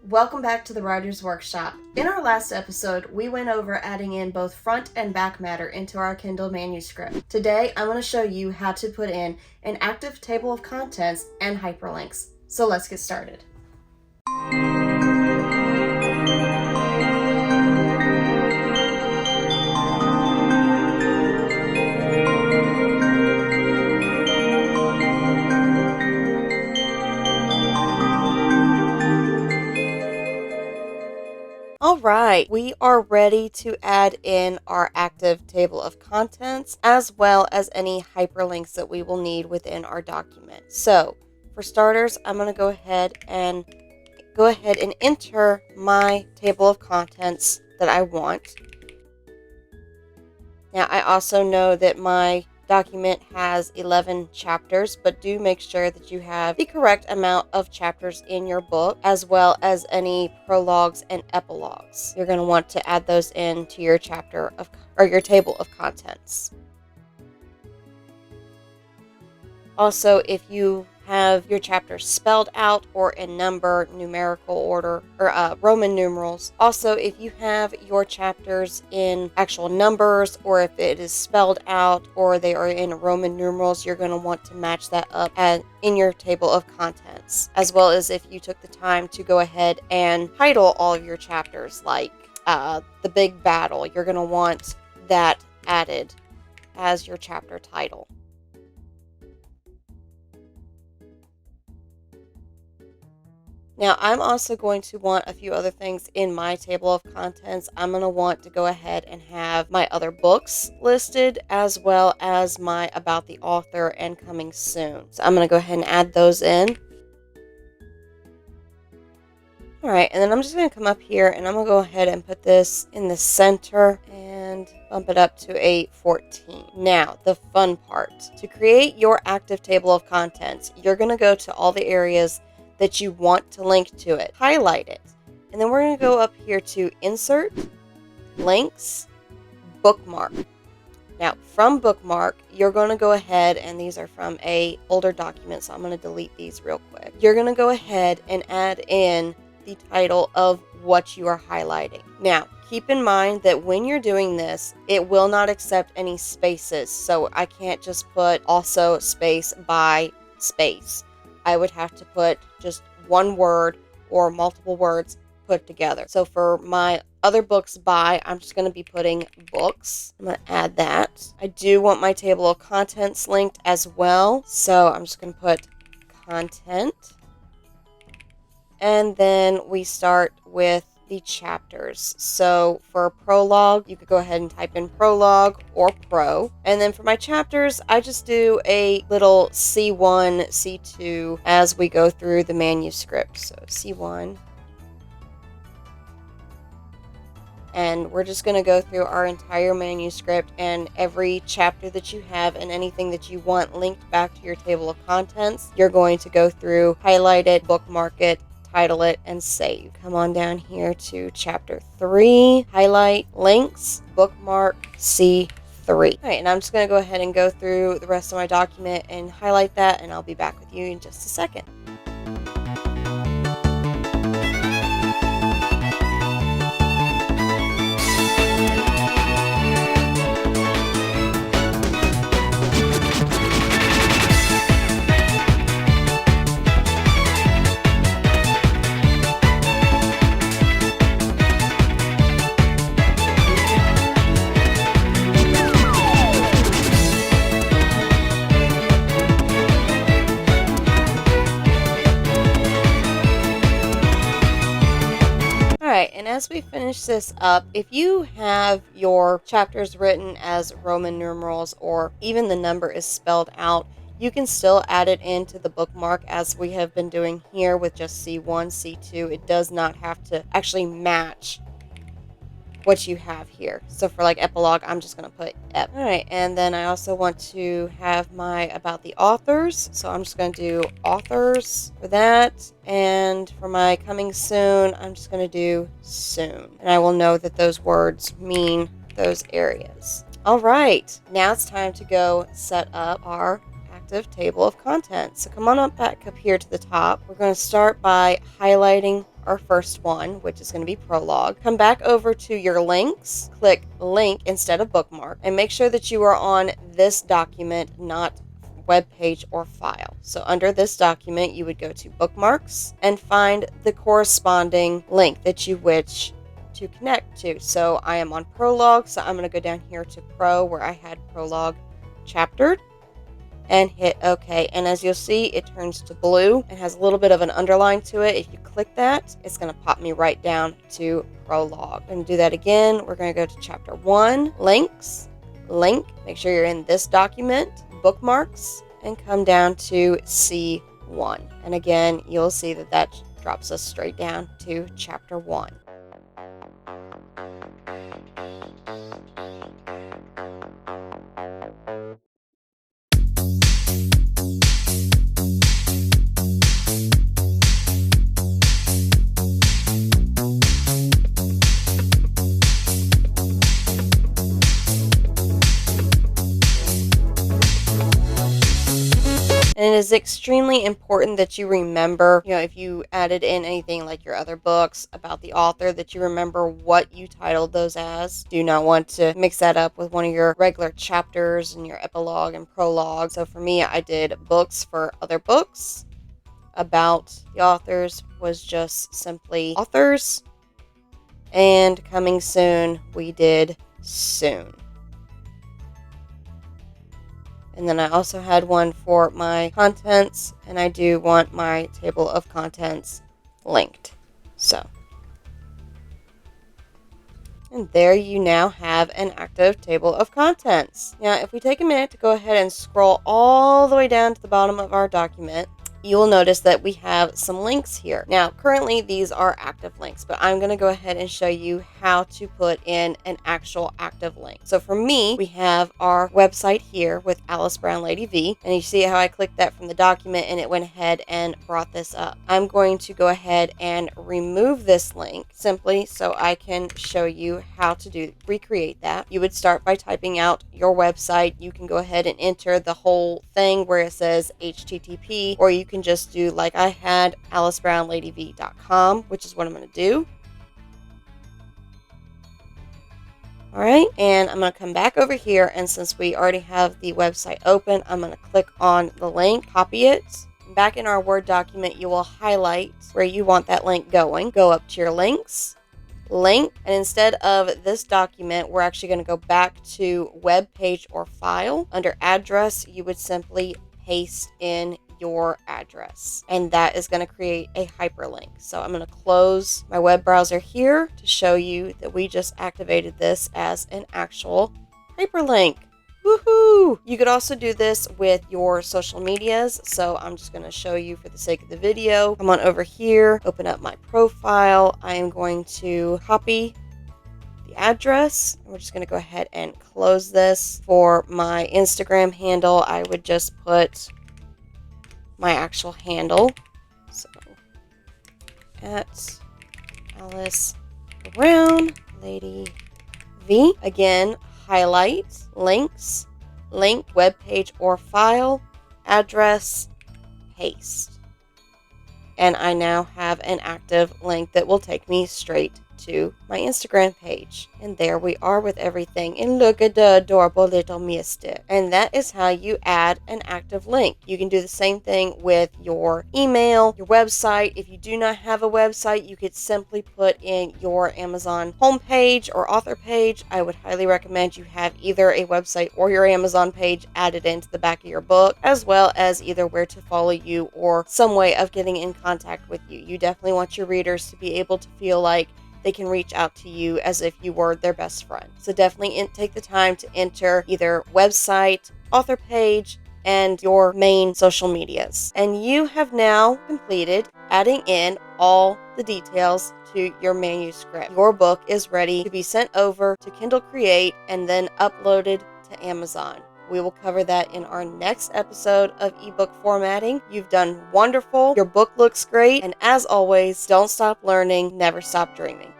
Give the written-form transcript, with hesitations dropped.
Welcome back to the Writer's Workshop. In our last episode, we went over adding in both front and back matter into our Kindle manuscript. Today, I'm going to show you how to put in an active table of contents and hyperlinks. So let's get started. Alright, we are ready to add in our active table of contents as well as any hyperlinks that we will need within our document. So, for starters, I'm going to go ahead and enter my table of contents that I want. Now, I also know that my document has 11 chapters, but do make sure that you have the correct amount of chapters in your book, as well as any prologues and epilogues. You're going to want to add those into your your table of contents. Also, if you have your chapters spelled out or in numerical order, or Roman numerals. Also, if you have your chapters in actual numbers, or if it is spelled out or they are in Roman numerals, you're going to want to match that up in your table of contents. As well as if you took the time to go ahead and title all of your chapters, like The Big Battle, you're going to want that added as your chapter title. Now, I'm also going to want a few other things in my table of contents. I'm going to want to go ahead and have my other books listed, as well as my about the author and coming soon. So I'm going to go ahead and add those in. Alright, and then I'm just going to come up here and I'm going to go ahead and put this in the center and bump it up to a 14. Now, the fun part. To create your active table of contents, you're going to go to all the areas that you want to link to it. Highlight it. And then we're going to go up here to Insert, Links, Bookmark. Now, from Bookmark, you're going to go ahead, and these are from a older document, so I'm going to delete these real quick. You're going to go ahead and add in the title of what you are highlighting. Now, keep in mind that when you're doing this, it will not accept any spaces. So I can't just put also space by space. I would have to put just one word or multiple words put together. So for my other books by, I'm just going to be putting books. I'm going to add that. I do want my table of contents linked as well. So I'm just going to put content. And then we start with the chapters. So for prologue, you could go ahead and type in prologue or pro. And then for my chapters, I just do a little C1, C2 as we go through the manuscript. So C1. And we're just going to go through our entire manuscript, and every chapter that you have and anything that you want linked back to your table of contents, you're going to go through, highlight it, bookmark it, title it, and save. Come on down here to chapter 3, highlight, links, bookmark, C3. All right, and I'm just going to go ahead and go through the rest of my document and highlight that, and I'll be back with you in just a second. And as we finish this up, if you have your chapters written as Roman numerals or even the number is spelled out, you can still add it into the bookmark as we have been doing here with just C1, C2. It does not have to actually match what you have here. So for like epilogue, I'm just going to put ep. All right, and then I also want to have my about the authors. So I'm just going to do authors for that. And for my coming soon, I'm just going to do soon. And I will know that those words mean those areas. All right, now it's time to go set up our active table of contents. So come on back up here to the top. We're going to start by highlighting our first one, which is going to be prologue. Come back over to your links, click link instead of bookmark, and make sure that you are on this document, not web page or file. So under this document, you would go to bookmarks and find the corresponding link that you wish to connect to. So I am on prologue, so I'm going to go down here to pro where I had prologue chaptered and hit OK. And as you'll see, it turns to blue and has a little bit of an underline to it. If you click that, it's going to pop me right down to prologue. I'm going to do that again. We're going to go to chapter 1, links, link. Make sure you're in this document, bookmarks, and come down to C1. And again, you'll see that that drops us straight down to chapter 1. And it is extremely important that you remember, if you added in anything like your other books about the author, that you remember what you titled those as. Do not want to mix that up with one of your regular chapters and your epilogue and prologue. So for me, I did books for other books. About the authors was just simply authors. And coming soon, we did soon. And then I also had one for my contents, and I do want my table of contents linked. So, and there you now have an active table of contents. Now, if we take a minute to go ahead and scroll all the way down to the bottom of our document, you will notice that we have some links here. Now, currently these are active links, but I'm going to go ahead and show you how to put in an actual active link. So for me, we have our website here with Alice Brown Lady V, and you see how I clicked that from the document and it went ahead and brought this up. I'm going to go ahead and remove this link simply so I can show you how to recreate that. You would start by typing out your website. You can go ahead and enter the whole thing where it says HTTP, or you can just do like I had, alicebrownladyv.com, which is what I'm going to do. All right, and I'm going to come back over here, and since we already have the website open, I'm going to click on the link, copy it. Back in our Word document, you will highlight where you want that link going. Go up to your links, link, and instead of this document, we're actually going to go back to web page or file. Under address, you would simply paste in your address, and that is going to create a hyperlink. So I'm going to close my web browser here to show you that we just activated this as an actual hyperlink. Woohoo! You could also do this with your social medias, so I'm just going to show you for the sake of the video. Come on over here, open up my profile. I am going to copy the address. We're just going to go ahead and close this. For my Instagram handle, I would just put my actual handle. So at Alice Brown Lady V. Again, highlight, links, link, web page or file, address, paste. And I now have an active link that will take me straight to my Instagram page. And there we are with everything. And look at the adorable little mystic. And that is how you add an active link. You can do the same thing with your email, your website. If you do not have a website, you could simply put in your Amazon homepage or author page. I would highly recommend you have either a website or your Amazon page added into the back of your book, as well as either where to follow you or some way of getting in contact with you. You definitely want your readers to be able to feel like they can reach out to you as if you were their best friend. So definitely take the time to enter either website, author page, and your main social medias. And you have now completed adding in all the details to your manuscript. Your book is ready to be sent over to Kindle Create and then uploaded to Amazon. We will cover that in our next episode of ebook formatting. You've done wonderful. Your book looks great. And as always, don't stop learning, never stop dreaming.